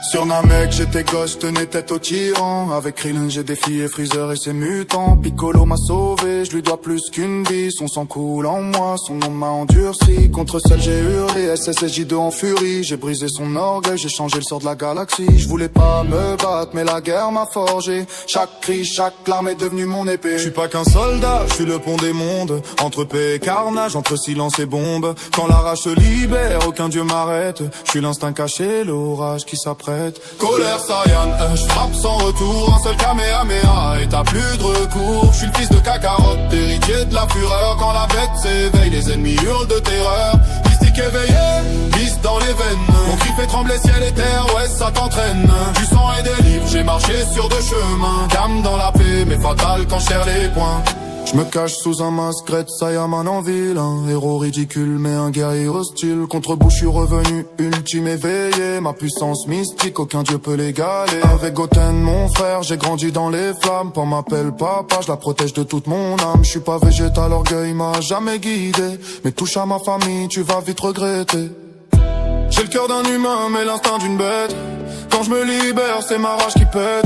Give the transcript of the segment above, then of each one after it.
Sur Namek j'étais gosse, tenais tête au tyran. Avec Krillin j'ai défié Freezer et ses mutants. Piccolo m'a sauvé, je lui dois plus qu'une vie. Son sang coule en moi, son nom m'a endurci. Contre celle j'ai hurlé, SSJ2 en furie. J'ai brisé son orgueil, j'ai changé le sort de la galaxie. Je voulais pas me battre mais la guerre m'a forgé. Chaque cri, chaque larme est devenue mon épée. Je suis pas qu'un soldat, je suis le pont des mondes. Entre paix et carnage, entre silence et bombe. Quand la rage se libère, aucun dieu m'arrête. Je suis l'instinct caché, l'orage qui s'apprête. Colère Saiyan, je frappe sans retour. Un seul Kamehameha et t'as plus de recours. Je suis le fils de Kakarot, héritier de la fureur. Quand la bête s'éveille, les ennemis hurlent de terreur. Mystique éveillé, vis dans les veines. Mon cri fait trembler ciel et terre, ouais ça t'entraîne. Du sang et des livres, j'ai marché sur deux chemins. Calme dans la paix, mais fatal quand je serre les poings. Je me cache sous un masque, Red Saiyaman en ville. Un héros ridicule mais un guerrier hostile. Contre Boo je suis revenu, ultime éveillé. Ma puissance mystique, aucun dieu peut l'égaler. Avec Goten mon frère, j'ai grandi dans les flammes. Pan m'appelle papa, je la protège de toute mon âme. Je suis pas végétal, l'orgueil m'a jamais guidé. Mais touche à ma famille, tu vas vite regretter. J'ai le cœur d'un humain mais l'instinct d'une bête. Quand je me libère, c'est ma rage qui pète.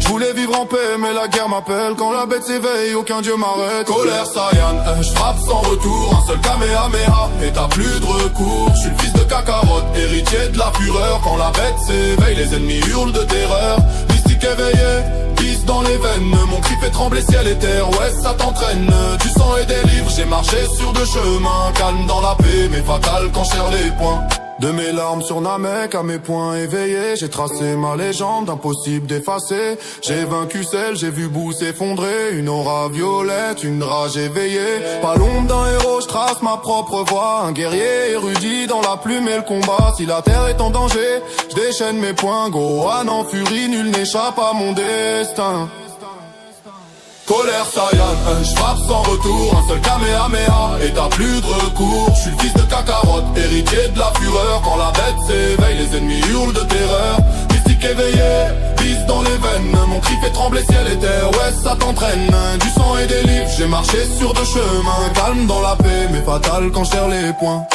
Je voulais vivre en paix mais la guerre m'appelle. Quand la bête s'éveille, aucun dieu m'arrête. Colère Saiyan, je frappe sans retour. Un seul Kamehameha et t'as plus de recours. Je suis le fils de Kakarot, héritier de la fureur. Quand la bête s'éveille, les ennemis hurlent de terreur. Mystique éveillé, vis dans les veines. Mon cri fait trembler ciel et terre, ouais ça t'entraîne. Du sang et des livres, j'ai marché sur deux chemins. Calme dans la paix mais fatal quand je serre les poings. De mes larmes sur Namek à mes poings éveillés, j'ai tracé ma légende, impossible d'effacer. J'ai vaincu celle, j'ai vu Boo s'effondrer. Une aura violette, une rage éveillée. Pas l'ombre d'un héros, je trace ma propre voie. Un guerrier érudit dans la plume et le combat. Si la terre est en danger, je déchaîne mes poings. Gohan en furie, nul n'échappe à mon destin. Colère Saiyan, je frappe sans retour. Un seul Kamehameha et t'as plus de recours. Je suis le fils de Kakarot, héritier de la fureur. Quand la bête s'éveille, les ennemis hurlent de terreur. Mystique éveillé, vis dans les veines. Mon cri fait trembler ciel et terre, ouais ça t'entraîne. Du sang et des livres, j'ai marché sur deux chemins. Calme dans la paix, mais fatal quand je serre les poings.